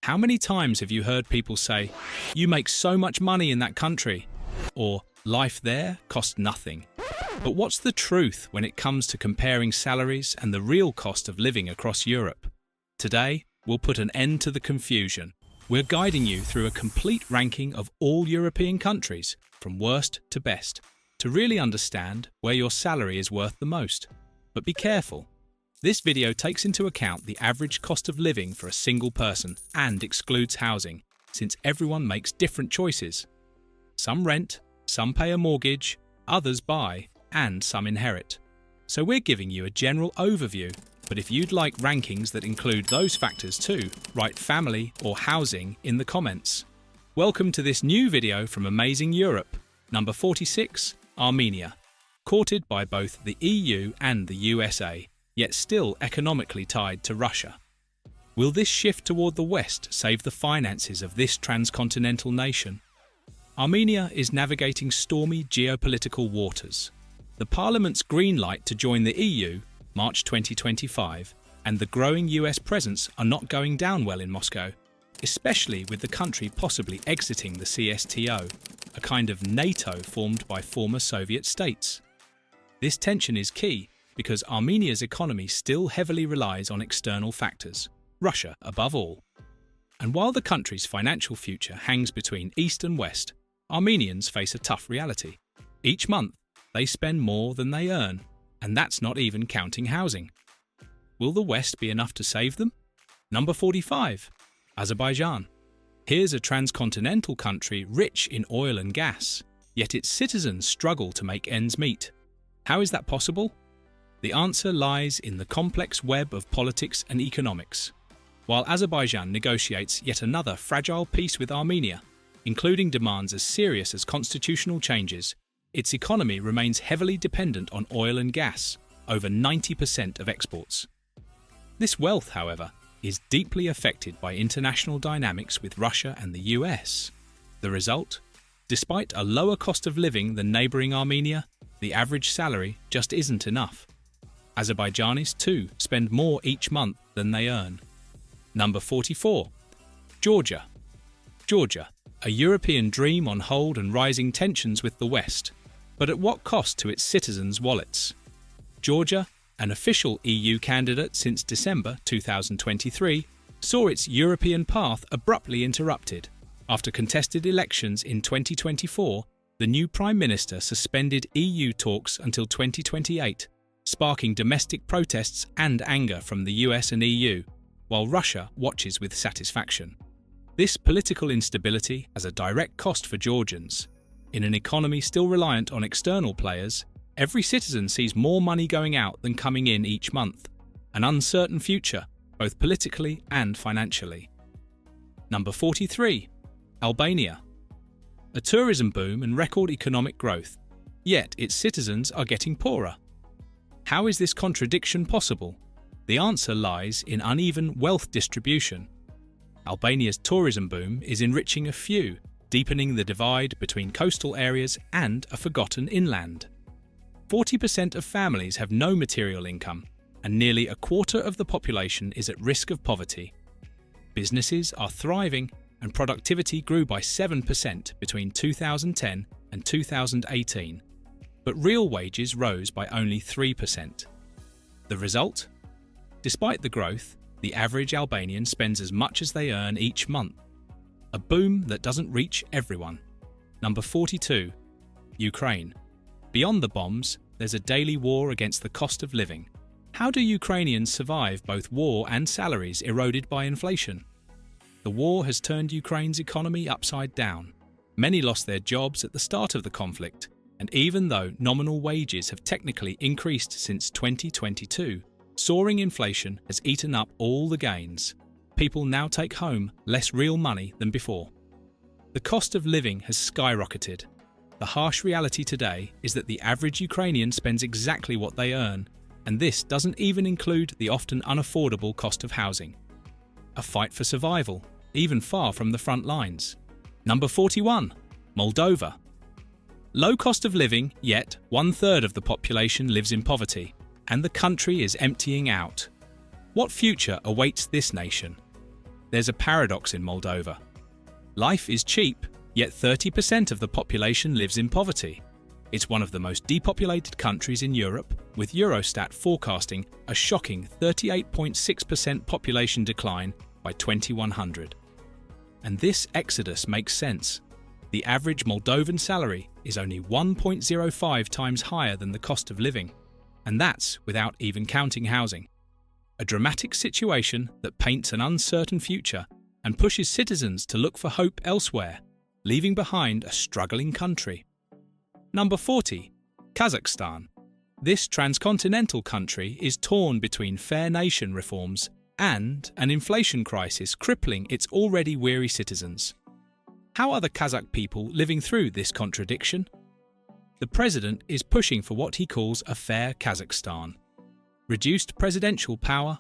How many times have you heard people say, "You make so much money in that country," or "Life there costs nothing"? But what's the truth when it comes to comparing salaries and the real cost of living across Europe? Today, we'll put an end to the confusion. We're guiding you through a complete ranking of all European countries, from worst to best, to really understand where your salary is worth the most. But be careful. This video takes into account the average cost of living for a single person and excludes housing, since everyone makes different choices. Some rent, some pay a mortgage, others buy, and some inherit. So we're giving you a general overview, but if you'd like rankings that include those factors too, write family or housing in the comments. Welcome to this new video from Amazing Europe. Number 46, Armenia. Courted by both the EU and the USA, yet still economically tied to Russia. Will this shift toward the West save the finances of this transcontinental nation? Armenia is navigating stormy geopolitical waters. The Parliament's green light to join the EU, March 2025, and the growing US presence are not going down well in Moscow, especially with the country possibly exiting the CSTO, a kind of NATO formed by former Soviet states. This tension is key because Armenia's economy still heavily relies on external factors, Russia above all. And while the country's financial future hangs between East and West, Armenians face a tough reality. Each month, they spend more than they earn, and that's not even counting housing. Will the West be enough to save them? Number 45, Azerbaijan. Here's a transcontinental country rich in oil and gas, yet its citizens struggle to make ends meet. How is that possible? The answer lies in the complex web of politics and economics. While Azerbaijan negotiates yet another fragile peace with Armenia, including demands as serious as constitutional changes, its economy remains heavily dependent on oil and gas, over 90% of exports. This wealth, however, is deeply affected by international dynamics with Russia and the US. The result? Despite a lower cost of living than neighbouring Armenia, the average salary just isn't enough. Azerbaijanis, too, spend more each month than they earn. Number 44. Georgia. Georgia, a European dream on hold and rising tensions with the West. But at what cost to its citizens' wallets? Georgia, an official EU candidate since December 2023, saw its European path abruptly interrupted. After contested elections in 2024, the new Prime Minister suspended EU talks until 2028, sparking domestic protests and anger from the US and EU, while Russia watches with satisfaction. This political instability has a direct cost for Georgians. In an economy still reliant on external players, every citizen sees more money going out than coming in each month, an uncertain future, both politically and financially. Number 43. Albania. A tourism boom and record economic growth, yet its citizens are getting poorer. How is this contradiction possible? The answer lies in uneven wealth distribution. Albania's tourism boom is enriching a few, deepening the divide between coastal areas and a forgotten inland. 40% of families have no material income, and nearly a quarter of the population is at risk of poverty. Businesses are thriving, and productivity grew by 7% between 2010 and 2018, but real wages rose by only 3%. The result? Despite the growth, the average Albanian spends as much as they earn each month. A boom that doesn't reach everyone. Number 42. Ukraine. Beyond the bombs, there's a daily war against the cost of living. How do Ukrainians survive both war and salaries eroded by inflation? The war has turned Ukraine's economy upside down. Many lost their jobs at the start of the conflict, and even though nominal wages have technically increased since 2022, soaring inflation has eaten up all the gains. People now take home less real money than before. The cost of living has skyrocketed. The harsh reality today is that the average Ukrainian spends exactly what they earn, and this doesn't even include the often unaffordable cost of housing. A fight for survival, even far from the front lines. Number 41. Moldova. Low cost of living, yet 1/3 of the population lives in poverty, and the country is emptying out. What future awaits this nation? There's a paradox in Moldova. Life is cheap, yet 30% of the population lives in poverty. It's one of the most depopulated countries in Europe, with Eurostat forecasting a shocking 38.6% population decline by 2100. And this exodus makes sense. The average Moldovan salary is only 1.05 times higher than the cost of living, and that's without even counting housing. A dramatic situation that paints an uncertain future and pushes citizens to look for hope elsewhere, leaving behind a struggling country. Number 40. Kazakhstan. This transcontinental country is torn between fair nation reforms and an inflation crisis crippling its already weary citizens. How are the Kazakh people living through this contradiction? The president is pushing for what he calls a fair Kazakhstan. Reduced presidential power,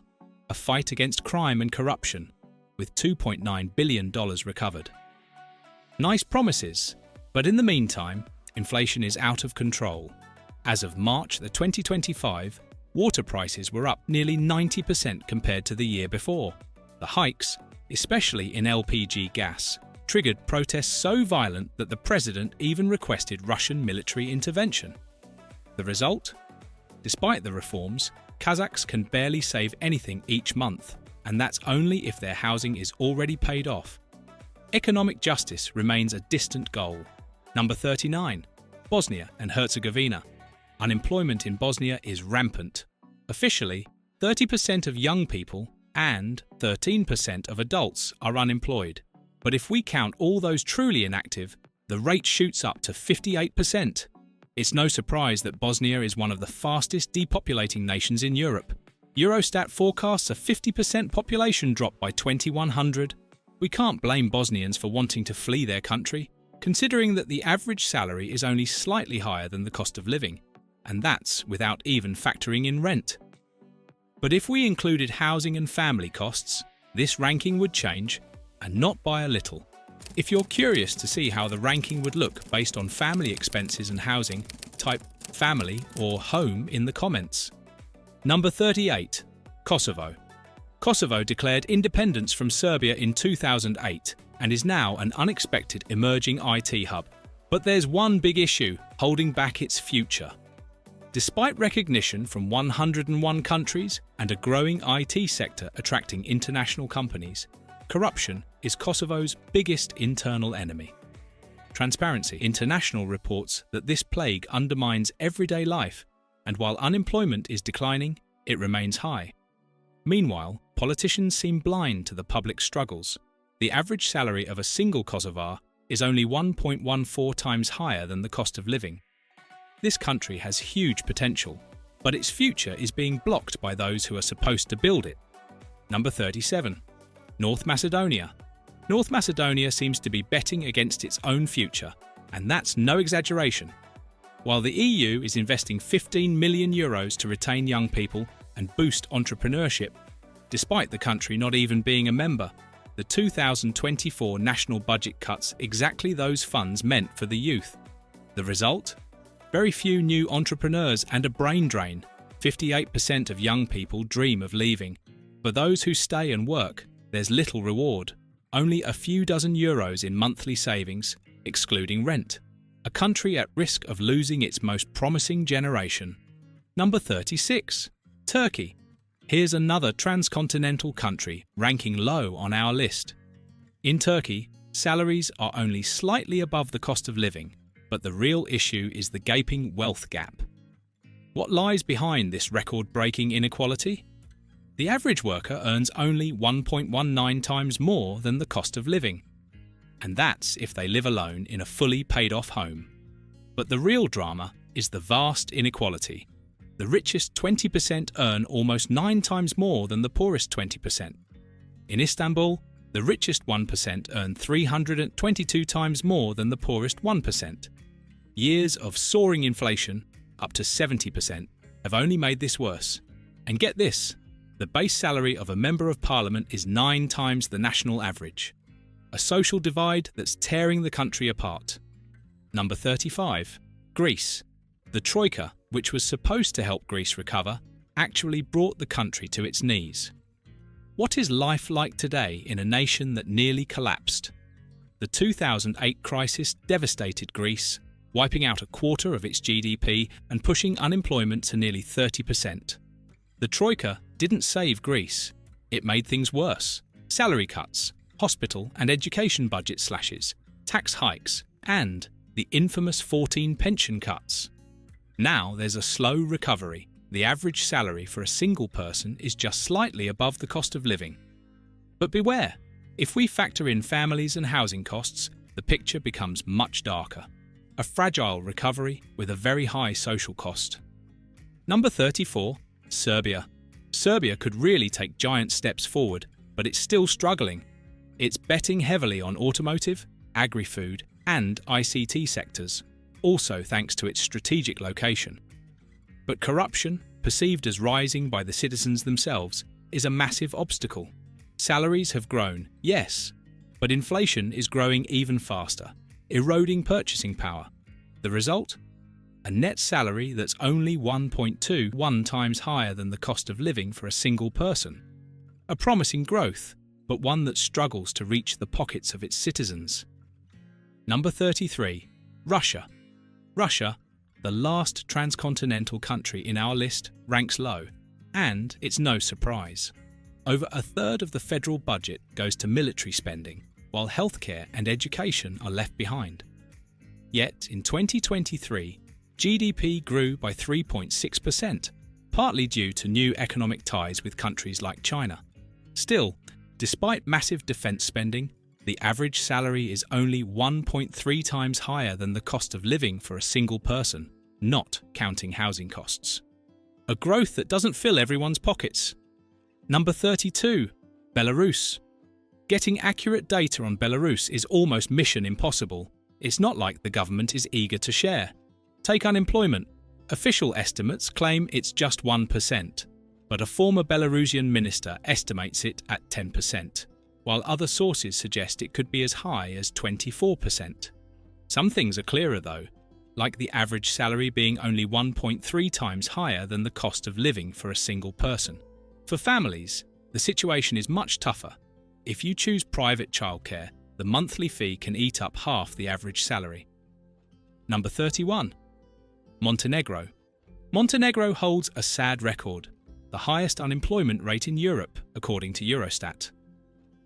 a fight against crime and corruption, with $2.9 billion recovered. Nice promises, but in the meantime, inflation is out of control. As of March 2025, water prices were up nearly 90% compared to the year before. The hikes, especially in LPG gas, triggered protests so violent that the president even requested Russian military intervention. The result? Despite the reforms, Kazakhs can barely save anything each month, and that's only if their housing is already paid off. Economic justice remains a distant goal. Number 39. Bosnia and Herzegovina. Unemployment in Bosnia is rampant. Officially, 30% of young people and 13% of adults are unemployed. But if we count all those truly inactive, the rate shoots up to 58%. It's no surprise that Bosnia is one of the fastest depopulating nations in Europe. Eurostat forecasts a 50% population drop by 2100. We can't blame Bosnians for wanting to flee their country, considering that the average salary is only slightly higher than the cost of living, and that's without even factoring in rent. But if we included housing and family costs, this ranking would change, and not by a little. If you're curious to see how the ranking would look based on family expenses and housing, type family or home in the comments. Number 38. Kosovo. Kosovo declared independence from Serbia in 2008 and is now an unexpected emerging IT hub. But there's one big issue holding back its future. Despite recognition from 101 countries and a growing IT sector attracting international companies, corruption is Kosovo's biggest internal enemy. Transparency International reports that this plague undermines everyday life, and while unemployment is declining, it remains high. Meanwhile, politicians seem blind to the public struggles. The average salary of a single Kosovar is only 1.14 times higher than the cost of living. This country has huge potential, but its future is being blocked by those who are supposed to build it. Number 37. North Macedonia. North Macedonia seems to be betting against its own future, and that's no exaggeration. While the EU is investing €15 million to retain young people and boost entrepreneurship, despite the country not even being a member, the 2024 national budget cuts exactly those funds meant for the youth. The result? Very few new entrepreneurs and a brain drain. 58% of young people dream of leaving. For those who stay and work, there's little reward. Only a few dozen euros in monthly savings, excluding rent. A country at risk of losing its most promising generation. Number 36. Turkey. Here's another transcontinental country ranking low on our list. In Turkey, salaries are only slightly above the cost of living, but the real issue is the gaping wealth gap. What lies behind this record-breaking inequality? The average worker earns only 1.19 times more than the cost of living. And that's if they live alone in a fully paid-off home. But the real drama is the vast inequality. The richest 20% earn almost 9 times more than the poorest 20%. In Istanbul, the richest 1% earn 322 times more than the poorest 1%. Years of soaring inflation, up to 70%, have only made this worse. And get this, the base salary of a Member of Parliament is 9 times the national average. A social divide that's tearing the country apart. Number 35. Greece. The Troika, which was supposed to help Greece recover, actually brought the country to its knees. What is life like today in a nation that nearly collapsed? The 2008 crisis devastated Greece, wiping out a quarter of its GDP and pushing unemployment to nearly 30%. The Troika didn't save Greece. It made things worse. Salary cuts, hospital and education budget slashes, tax hikes, and the infamous 14 pension cuts. Now there's a slow recovery. The average salary for a single person is just slightly above the cost of living. But beware, if we factor in families and housing costs, the picture becomes much darker. A fragile recovery with a very high social cost. Number 34, Serbia. Serbia could really take giant steps forward, but it's still struggling. It's betting heavily on automotive, agri-food, and ICT sectors, also thanks to its strategic location. But corruption, perceived as rising by the citizens themselves, is a massive obstacle. Salaries have grown, yes, but inflation is growing even faster, eroding purchasing power. The result? A net salary that's only 1.21 times higher than the cost of living for a single person. A promising growth, but one that struggles to reach the pockets of its citizens. Number 33, Russia. Russia, the last transcontinental country in our list, ranks low, and it's no surprise. Over a third of the federal budget goes to military spending, while healthcare and education are left behind. Yet, in 2023, GDP grew by 3.6%, partly due to new economic ties with countries like China. Still, despite massive defense spending, the average salary is only 1.3 times higher than the cost of living for a single person, not counting housing costs. A growth that doesn't fill everyone's pockets. Number 32, Belarus. Getting accurate data on Belarus is almost mission impossible. It's not like the government is eager to share. Take unemployment. Official estimates claim it's just 1%, but a former Belarusian minister estimates it at 10%, while other sources suggest it could be as high as 24%. Some things are clearer though, like the average salary being only 1.3 times higher than the cost of living for a single person. For families, the situation is much tougher. If you choose private childcare, the monthly fee can eat up half the average salary. Number 31. Montenegro. Montenegro holds a sad record, the highest unemployment rate in Europe, according to Eurostat.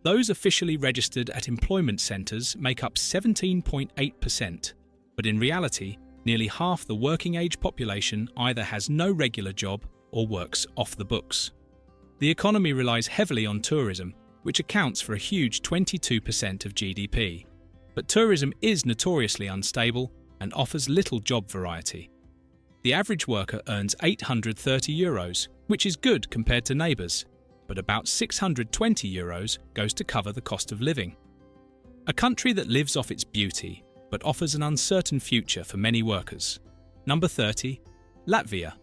Those officially registered at employment centres make up 17.8%, but in reality, nearly half the working-age population either has no regular job or works off the books. The economy relies heavily on tourism, which accounts for a huge 22% of GDP. But tourism is notoriously unstable and offers little job variety. The average worker earns €830, which is good compared to neighbours, but about €620 goes to cover the cost of living. A country that lives off its beauty, but offers an uncertain future for many workers. Number 30, Latvia.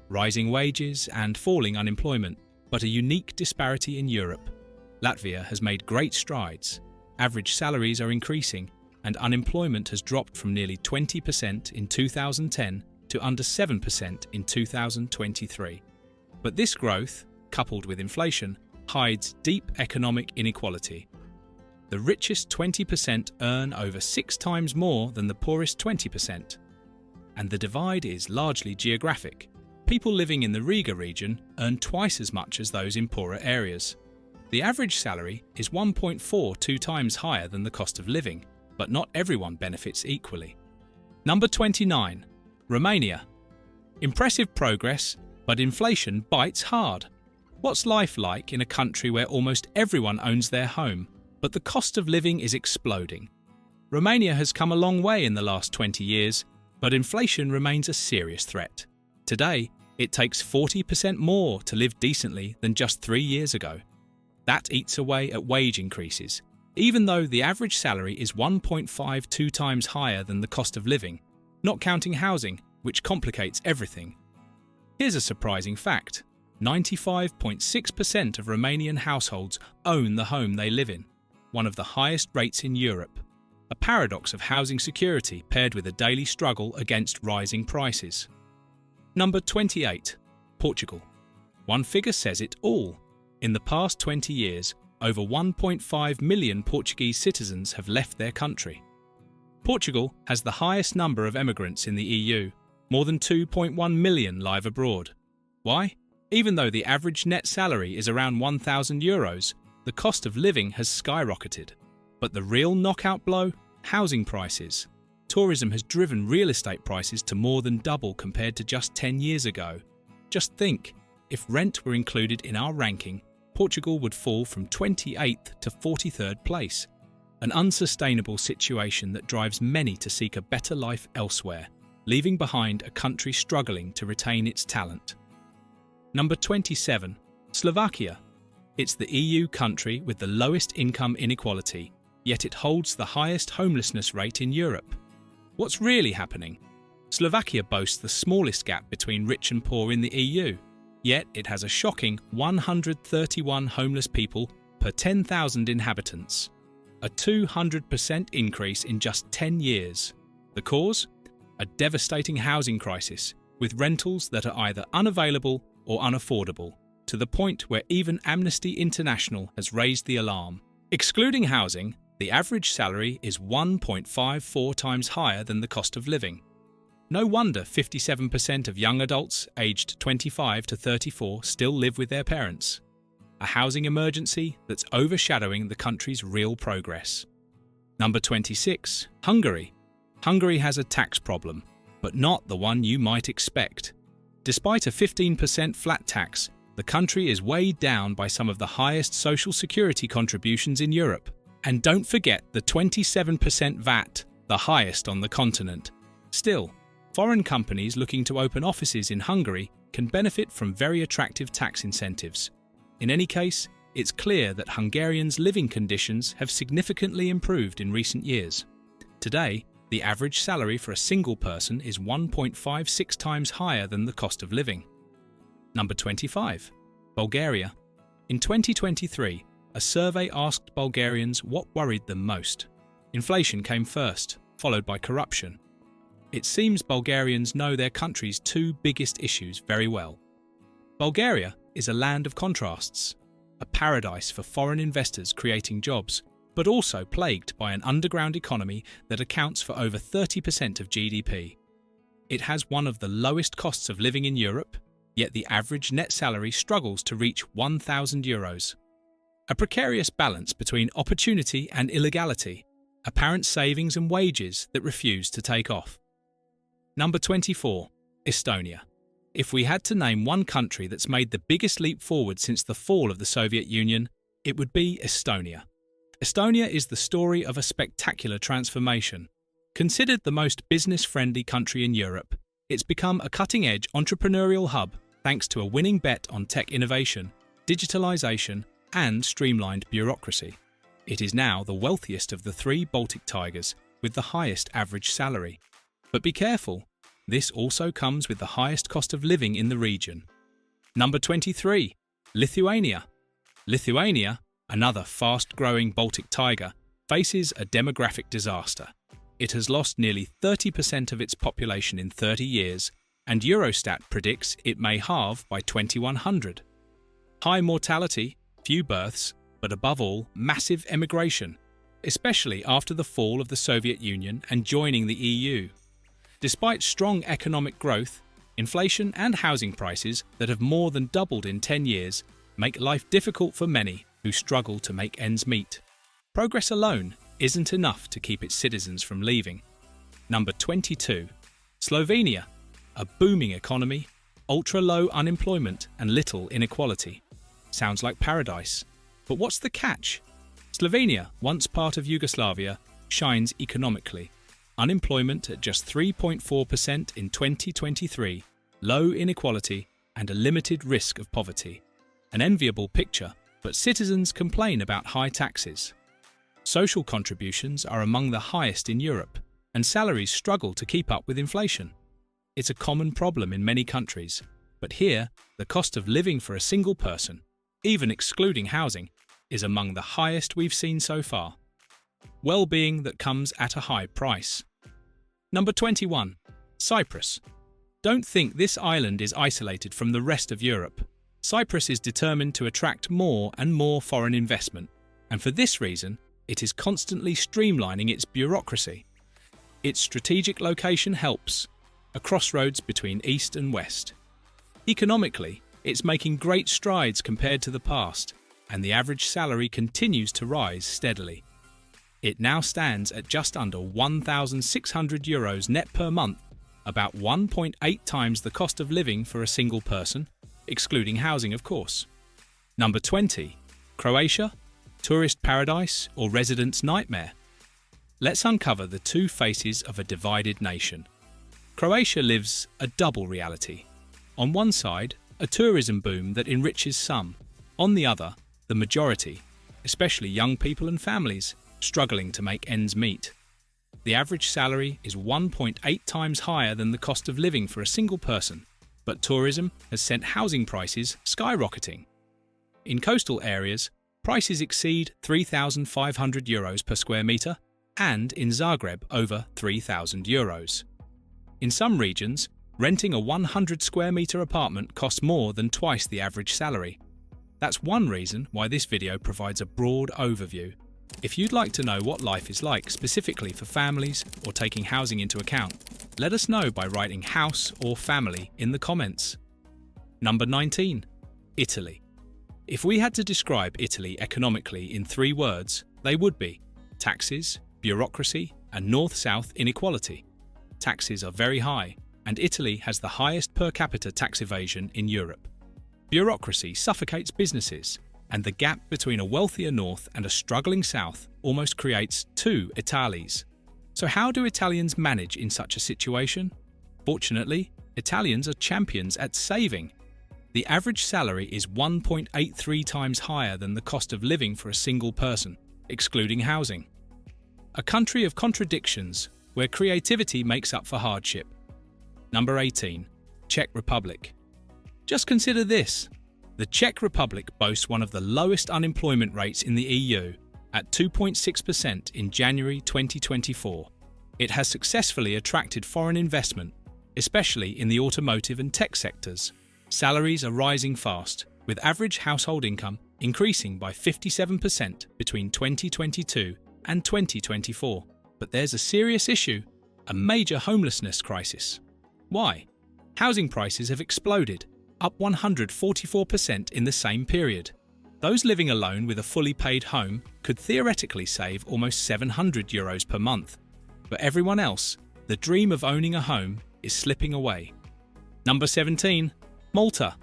Rising wages and falling unemployment, but a unique disparity in Europe. Latvia has made great strides. Average salaries are increasing, and unemployment has dropped from nearly 20% in 2010 to under 7% in 2023. But this growth, coupled with inflation, hides deep economic inequality. The richest 20% earn over 6 times more than the poorest 20%. And the divide is largely geographic. People living in the Riga region earn twice as much as those in poorer areas. The average salary is 1.42 times higher than the cost of living, but not everyone benefits equally. Number 29, Romania. Impressive progress, but inflation bites hard. What's life like in a country where almost everyone owns their home, but the cost of living is exploding? Romania has come a long way in the last 20 years, but inflation remains a serious threat. Today, it takes 40% more to live decently than just 3 years ago. That eats away at wage increases, even though the average salary is 1.52 times higher than the cost of living, not counting housing, which complicates everything. Here's a surprising fact. 95.6% of Romanian households own the home they live in, one of the highest rates in Europe. A paradox of housing security paired with a daily struggle against rising prices. Number 28, Portugal. One figure says it all. In the past 20 years, over 1.5 million Portuguese citizens have left their country. Portugal has the highest number of emigrants in the EU, more than 2.1 million live abroad. Why? Even though the average net salary is around €1,000, the cost of living has skyrocketed. But the real knockout blow? Housing prices. Tourism has driven real estate prices to more than double compared to just 10 years ago. Just think, if rent were included in our ranking, Portugal would fall from 28th to 43rd place. An unsustainable situation that drives many to seek a better life elsewhere, leaving behind a country struggling to retain its talent. Number 27. Slovakia. It's the EU country with the lowest income inequality, yet it holds the highest homelessness rate in Europe. What's really happening? Slovakia boasts the smallest gap between rich and poor in the EU, yet it has a shocking 131 homeless people per 10,000 inhabitants. A 200% increase in just 10 years. The cause? A devastating housing crisis, with rentals that are either unavailable or unaffordable, to the point where even Amnesty International has raised the alarm. Excluding housing, the average salary is 1.54 times higher than the cost of living. No wonder 57% of young adults aged 25 to 34 still live with their parents. A housing emergency that's overshadowing the country's real progress. Number 26. Hungary. Hungary has a tax problem, but not the one you might expect. Despite a 15% flat tax, the country is weighed down by some of the highest social security contributions in Europe. And don't forget the 27% VAT, the highest on the continent. Still, foreign companies looking to open offices in Hungary can benefit from very attractive tax incentives. In any case, it's clear that Hungarians' living conditions have significantly improved in recent years. Today, the average salary for a single person is 1.56 times higher than the cost of living. Number 25. Bulgaria. In 2023, a survey asked Bulgarians what worried them most. Inflation came first, followed by corruption. It seems Bulgarians know their country's two biggest issues very well. Bulgaria is a land of contrasts, a paradise for foreign investors creating jobs, but also plagued by an underground economy that accounts for over 30% of GDP. It has one of the lowest costs of living in Europe, yet the average net salary struggles to reach €1,000. A precarious balance between opportunity and illegality, apparent savings and wages that refuse to take off. Number 24. Estonia. If we had to name one country that's made the biggest leap forward since the fall of the Soviet Union, it would be Estonia. Estonia is the story of a spectacular transformation. Considered the most business-friendly country in Europe, it's become a cutting-edge entrepreneurial hub thanks to a winning bet on tech innovation, digitalization, and streamlined bureaucracy. It is now the wealthiest of the three Baltic tigers, with the highest average salary. But be careful, this also comes with the highest cost of living in the region. Number 23. Lithuania. Lithuania, another fast-growing Baltic tiger, faces a demographic disaster. It has lost nearly 30% of its population in 30 years, and Eurostat predicts it may halve by 2100. High mortality, few births, but above all, massive emigration, especially after the fall of the Soviet Union and joining the EU. Despite strong economic growth, inflation and housing prices that have more than doubled in 10 years make life difficult for many who struggle to make ends meet. Progress alone isn't enough to keep its citizens from leaving. Number 22. Slovenia. A booming economy, ultra-low unemployment and little inequality. Sounds like paradise. But what's the catch? Slovenia, once part of Yugoslavia, shines economically. Unemployment at just 3.4% in 2023, low inequality and a limited risk of poverty. An enviable picture, but citizens complain about high taxes. Social contributions are among the highest in Europe, and salaries struggle to keep up with inflation. It's a common problem in many countries, but here, the cost of living for a single person, even excluding housing, is among the highest we've seen so far. Well-being that comes at a high price. Number 21. Cyprus. Don't think this island is isolated from the rest of Europe. Cyprus is determined to attract more and more foreign investment, and for this reason, it is constantly streamlining its bureaucracy. Its strategic location helps, a crossroads between East and West. Economically, it's making great strides compared to the past, and the average salary continues to rise steadily. It now stands at just under €1,600 net per month, about 1.8 times the cost of living for a single person, excluding housing, of course. Number 20. Croatia? Tourist paradise or resident's nightmare? Let's uncover the two faces of a divided nation. Croatia lives a double reality. On one side, a tourism boom that enriches some. On the other, the majority, especially young people and families, struggling to make ends meet. The average salary is 1.8 times higher than the cost of living for a single person, but tourism has sent housing prices skyrocketing. In coastal areas, prices exceed €3,500 per square metre, and in Zagreb over €3,000. In some regions, renting a 100 square metre apartment costs more than twice the average salary. That's one reason why this video provides a broad overview. If you'd like to know what life is like specifically for families or taking housing into account, let us know by writing house or family in the comments. Number 19. Italy. If we had to describe Italy economically in 3 words, they would be taxes, bureaucracy, and north-south inequality. Taxes are very high, and Italy has the highest per capita tax evasion in Europe. Bureaucracy suffocates businesses, and the gap between a wealthier north and a struggling south almost creates 2 Italies. So how do Italians manage in such a situation? Fortunately, Italians are champions at saving. The average salary is 1.83 times higher than the cost of living for a single person, excluding housing. A country of contradictions, where creativity makes up for hardship. Number 18. Czech Republic. Just consider this. The Czech Republic boasts one of the lowest unemployment rates in the EU, at 2.6% in January 2024. It has successfully attracted foreign investment, especially in the automotive and tech sectors. Salaries are rising fast, with average household income increasing by 57% between 2022 and 2024. But there's a serious issue, a major homelessness crisis. Why? Housing prices have exploded, up 144% in the same period. Those living alone with a fully paid home could theoretically save almost €700 per month. For everyone else, the dream of owning a home is slipping away. Number 17. Malta.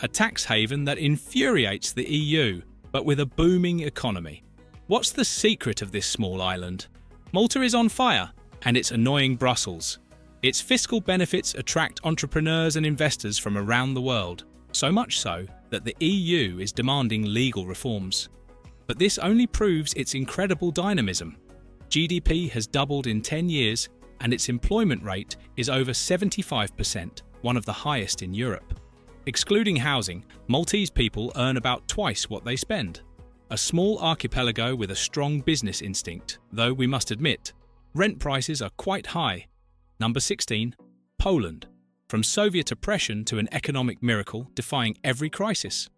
A tax haven that infuriates the EU, but with a booming economy. What's the secret of this small island? Malta is on fire, and it's annoying Brussels. Its fiscal benefits attract entrepreneurs and investors from around the world, so much so that the EU is demanding legal reforms. But this only proves its incredible dynamism. GDP has doubled in 10 years, and its employment rate is over 75%, one of the highest in Europe. Excluding housing, Maltese people earn about twice what they spend. A small archipelago with a strong business instinct, though we must admit, rent prices are quite high. Number 16. Poland. From Soviet oppression to an economic miracle defying every crisis.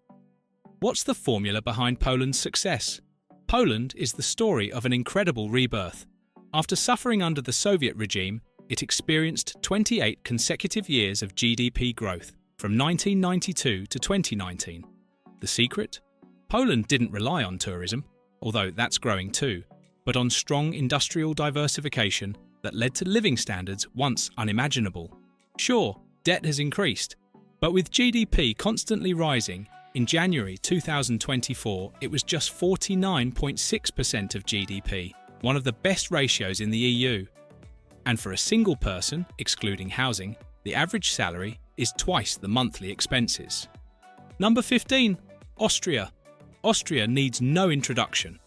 What's the formula behind Poland's success? Poland is the story of an incredible rebirth. After suffering under the Soviet regime, it experienced 28 consecutive years of GDP growth, from 1992 to 2019. The secret? Poland didn't rely on tourism, although that's growing too, but on strong industrial diversification that led to living standards once unimaginable. Sure, debt has increased, but with GDP constantly rising, in January 2024 it was just 49.6% of GDP, one of the best ratios in the EU. And for a single person, excluding housing, the average salary is twice the monthly expenses. Number 15. Austria. Austria needs no introduction.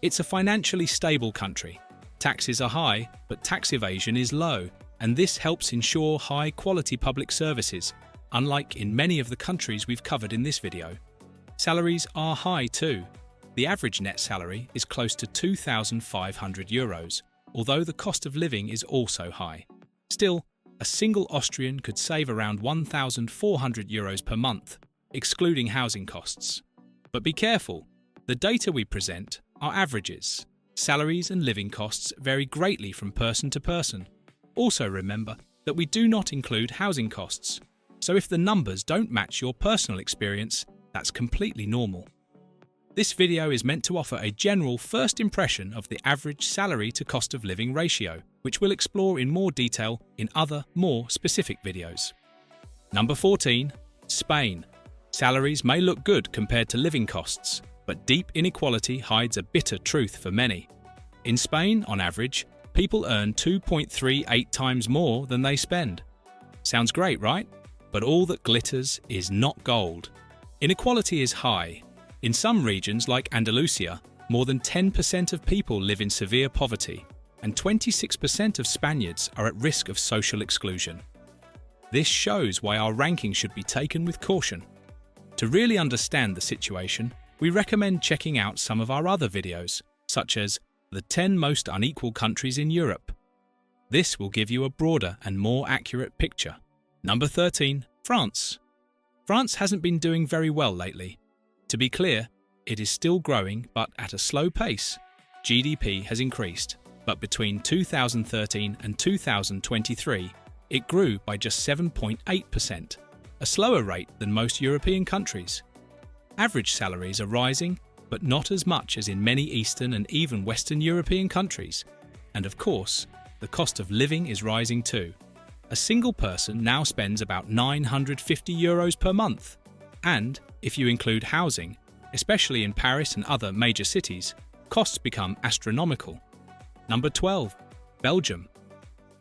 It's a financially stable country. Taxes are high, but tax evasion is low, and this helps ensure high-quality public services, unlike in many of the countries we've covered in this video. Salaries are high too. The average net salary is close to €2,500, although the cost of living is also high. Still, a single Austrian could save around €1,400 per month. excluding housing costs. But be careful, the data we present are averages. Salaries and living costs vary greatly from person to person. Also remember that we do not include housing costs, so if the numbers don't match your personal experience, that's completely normal. This video is meant to offer a general first impression of the average salary to cost of living ratio, which we'll explore in more detail in other, more specific videos. Number 14. Spain. Salaries may look good compared to living costs, but deep inequality hides a bitter truth for many. In Spain, on average, people earn 2.38 times more than they spend. Sounds great, right? But all that glitters is not gold. Inequality is high. In some regions like Andalusia, more than 10% of people live in severe poverty, and 26% of Spaniards are at risk of social exclusion. This shows why our ranking should be taken with caution. To really understand the situation, we recommend checking out some of our other videos, such as the 10 most unequal countries in Europe. This will give you a broader and more accurate picture. Number 13. France. France hasn't been doing very well lately. To be clear, it is still growing, but at a slow pace. GDP has increased, but between 2013 and 2023, it grew by just 7.8%, a slower rate than most European countries. Average salaries are rising, but not as much as in many Eastern and even Western European countries. And of course, the cost of living is rising too. A single person now spends about €950 per month. And, if you include housing, especially in Paris and other major cities, costs become astronomical. Number 12. Belgium.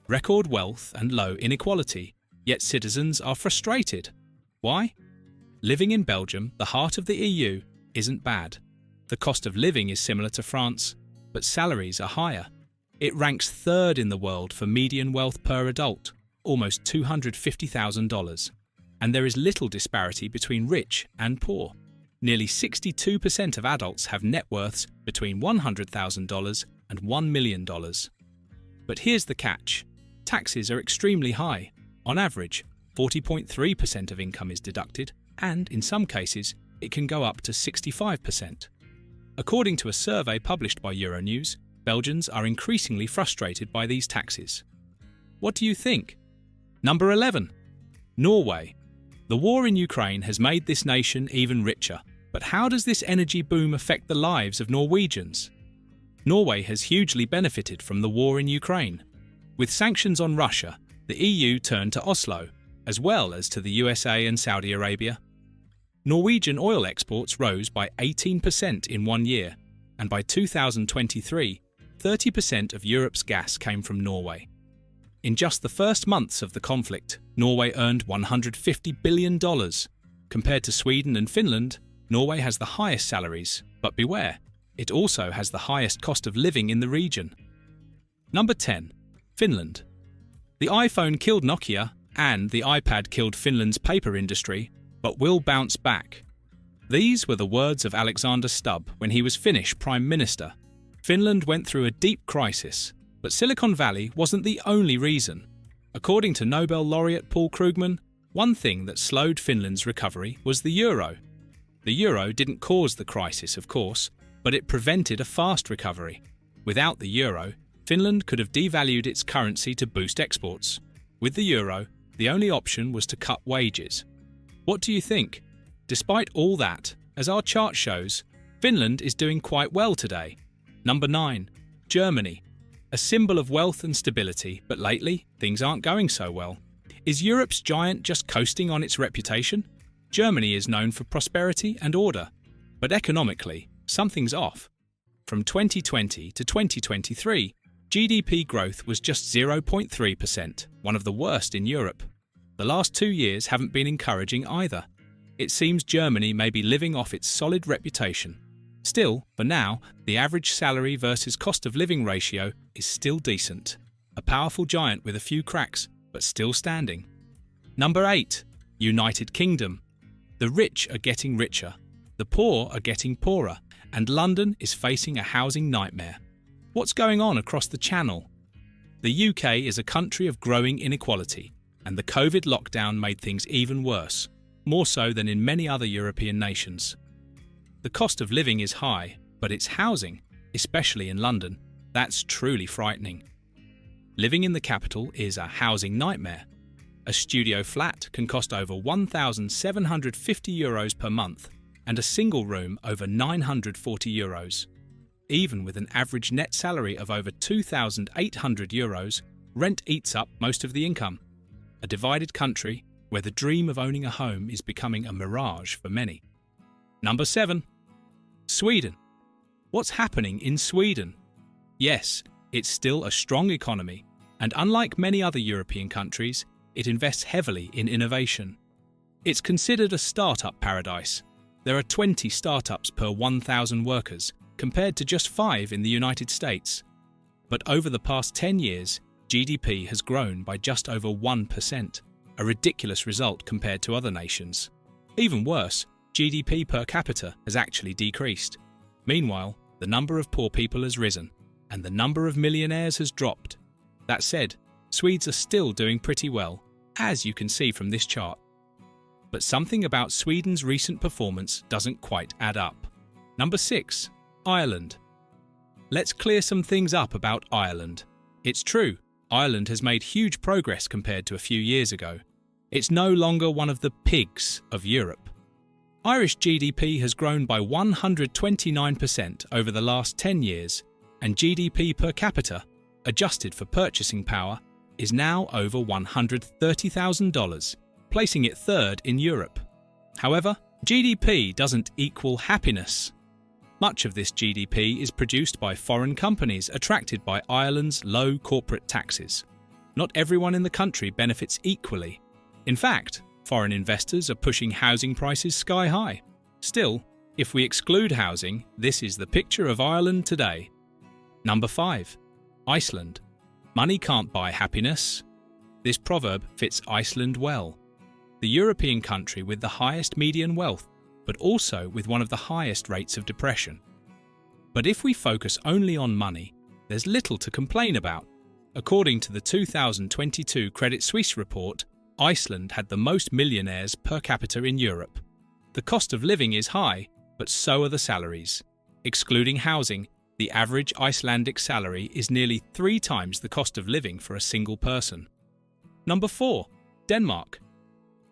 Record wealth and low inequality, yet citizens are frustrated. Why? Living in Belgium, the heart of the EU, isn't bad. The cost of living is similar to France, but salaries are higher. It ranks third in the world for median wealth per adult, almost $250,000. And there is little disparity between rich and poor. Nearly 62% of adults have net worths between $100,000 and $1 million. But here's the catch. Taxes are extremely high. On average, 40.3% of income is deducted, and in some cases, it can go up to 65%. According to a survey published by Euronews, Belgians are increasingly frustrated by these taxes. What do you think? Number 11. Norway. The war in Ukraine has made this nation even richer, but how does this energy boom affect the lives of Norwegians? Norway has hugely benefited from the war in Ukraine. With sanctions on Russia, the EU turned to Oslo, as well as to the USA and Saudi Arabia. Norwegian oil exports rose by 18% in 1 year, and by 2023, 30% of Europe's gas came from Norway. In just the first months of the conflict, Norway earned $150 billion. Compared to Sweden and Finland, Norway has the highest salaries, but beware, it also has the highest cost of living in the region. Number 10. Finland. The iPhone killed Nokia, and the iPad killed Finland's paper industry, but will bounce back. These were the words of Alexander Stubb when he was Finnish Prime Minister. Finland went through a deep crisis, but Silicon Valley wasn't the only reason. According to Nobel laureate Paul Krugman, one thing that slowed Finland's recovery was the euro. The euro didn't cause the crisis, of course, but it prevented a fast recovery. Without the euro, Finland could have devalued its currency to boost exports. With the euro, the only option was to cut wages. What do you think? Despite all that, as our chart shows, Finland is doing quite well today. Number 9. Germany. A symbol of wealth and stability, but lately, things aren't going so well. Is Europe's giant just coasting on its reputation? Germany is known for prosperity and order, but economically, something's off. From 2020 to 2023, GDP growth was just 0.3%, one of the worst in Europe. The last 2 years haven't been encouraging either. It seems Germany may be living off its solid reputation. Still, for now, the average salary versus cost of living ratio is still decent. A powerful giant with a few cracks, but still standing. Number 8. United Kingdom. The rich are getting richer, the poor are getting poorer, and London is facing a housing nightmare. What's going on across the Channel? The UK is a country of growing inequality, and the COVID lockdown made things even worse. more so than in many other European nations. The cost of living is high, but it's housing, especially in London, that's truly frightening. Living in the capital is a housing nightmare. A studio flat can cost over €1,750 per month, and a single room over €940. Even with an average net salary of over €2,800, rent eats up most of the income. A divided country where the dream of owning a home is becoming a mirage for many. Number 7. Sweden. What's happening in Sweden? Yes, it's still a strong economy, and unlike many other European countries, it invests heavily in innovation. It's considered a startup paradise. There are 20 startups per 1,000 workers, compared to just 5 in the United States. But over the past 10 years, GDP has grown by just over 1%, a ridiculous result compared to other nations. Even worse, GDP per capita has actually decreased. Meanwhile, the number of poor people has risen, and the number of millionaires has dropped. That said, Swedes are still doing pretty well, as you can see from this chart. But something about Sweden's recent performance doesn't quite add up. Number 6. Ireland. Let's clear some things up about Ireland. It's true, Ireland has made huge progress compared to a few years ago. It's no longer one of the pigs of Europe. Irish GDP has grown by 129% over the last 10 years, and GDP per capita, adjusted for purchasing power, is now over $130,000, placing it third in Europe. However, GDP doesn't equal happiness. Much of this GDP is produced by foreign companies attracted by Ireland's low corporate taxes. Not everyone in the country benefits equally. In fact, foreign investors are pushing housing prices sky high. Still, if we exclude housing, this is the picture of Ireland today. Number 5. Iceland. Money can't buy happiness. This proverb fits Iceland well. The European country with the highest median wealth, but also with one of the highest rates of depression. But if we focus only on money, there's little to complain about. According to the 2022 Credit Suisse report, Iceland had the most millionaires per capita in Europe. The cost of living is high, but so are the salaries. Excluding housing, the average Icelandic salary is nearly 3 times the cost of living for a single person. Number 4. Denmark.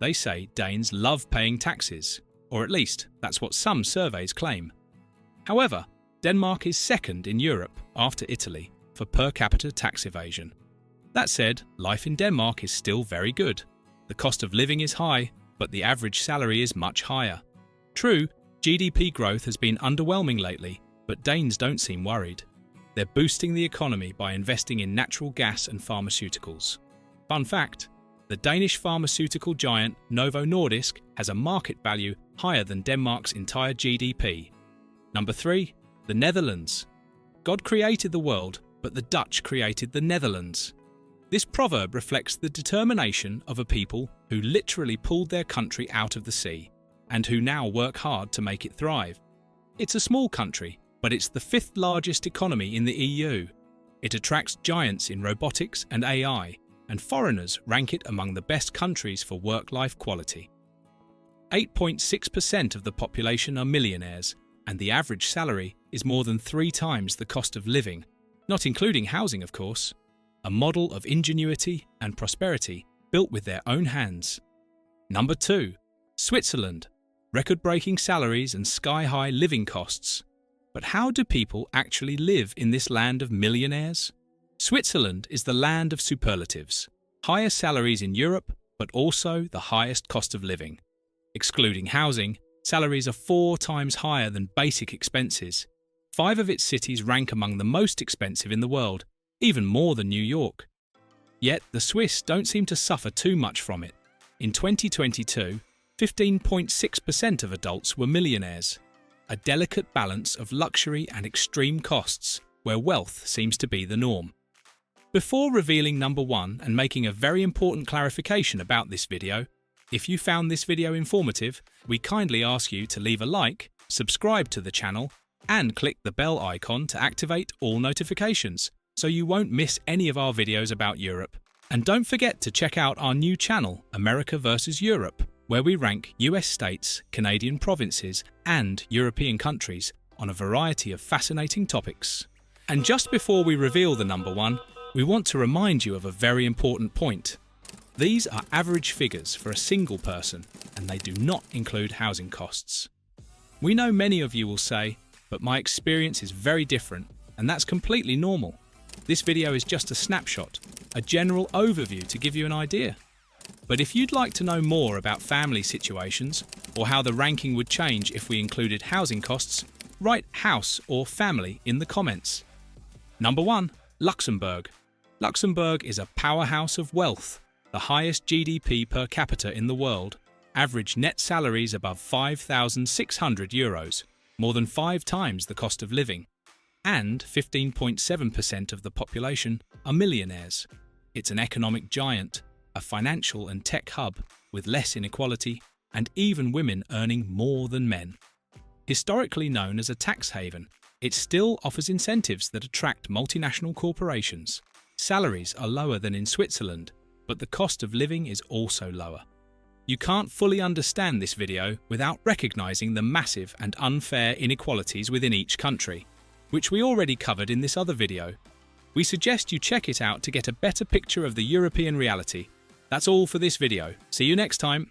They say Danes love paying taxes, or at least that's what some surveys claim. However, Denmark is second in Europe, after Italy, for per capita tax evasion. That said, life in Denmark is still very good. The cost of living is high, but the average salary is much higher. True, GDP growth has been underwhelming lately, but Danes don't seem worried. They're boosting the economy by investing in natural gas and pharmaceuticals. Fun fact, the Danish pharmaceutical giant Novo Nordisk has a market value higher than Denmark's entire GDP. Number 3. The Netherlands. God created the world, but the Dutch created the Netherlands. This proverb reflects the determination of a people who literally pulled their country out of the sea, and who now work hard to make it thrive. It's a small country, but it's the 5th largest economy in the EU. It attracts giants in robotics and AI, and foreigners rank it among the best countries for work-life quality. 8.6% of the population are millionaires, and the average salary is more than 3 times the cost of living, not including housing, of course. A model of ingenuity and prosperity built with their own hands. Number 2. Switzerland. Record-breaking salaries and sky-high living costs. But how do people actually live in this land of millionaires? Switzerland is the land of superlatives. Higher salaries in Europe, but also the highest cost of living. Excluding housing, salaries are 4 times higher than basic expenses. 5 of its cities rank among the most expensive in the world, even more than New York. Yet the Swiss don't seem to suffer too much from it. In 2022, 15.6% of adults were millionaires. A delicate balance of luxury and extreme costs, where wealth seems to be the norm. Before revealing number 1 and making a very important clarification about this video, if you found this video informative, we kindly ask you to leave a like, subscribe to the channel, and click the bell icon to activate all notifications, so you won't miss any of our videos about Europe. And don't forget to check out our new channel, America vs. Europe, where we rank US states, Canadian provinces, and European countries on a variety of fascinating topics. And just before we reveal the number one, we want to remind you of a very important point. These are average figures for a single person, and they do not include housing costs. We know many of you will say, but my experience is very different, and that's completely normal. This video is just a snapshot, a general overview to give you an idea. But if you'd like to know more about family situations, or how the ranking would change if we included housing costs, write house or family in the comments. Number 1. Luxembourg. Luxembourg is a powerhouse of wealth, the highest GDP per capita in the world, average net salaries above €5,600, more than 5 times the cost of living, and 15.7% of the population are millionaires. It's an economic giant, a financial and tech hub with less inequality, and even women earning more than men. Historically known as a tax haven, it still offers incentives that attract multinational corporations. Salaries are lower than in Switzerland, but the cost of living is also lower. You can't fully understand this video without recognizing the massive and unfair inequalities within each country, which we already covered in this other video. We suggest you check it out to get a better picture of the European reality. That's all for this video. See you next time.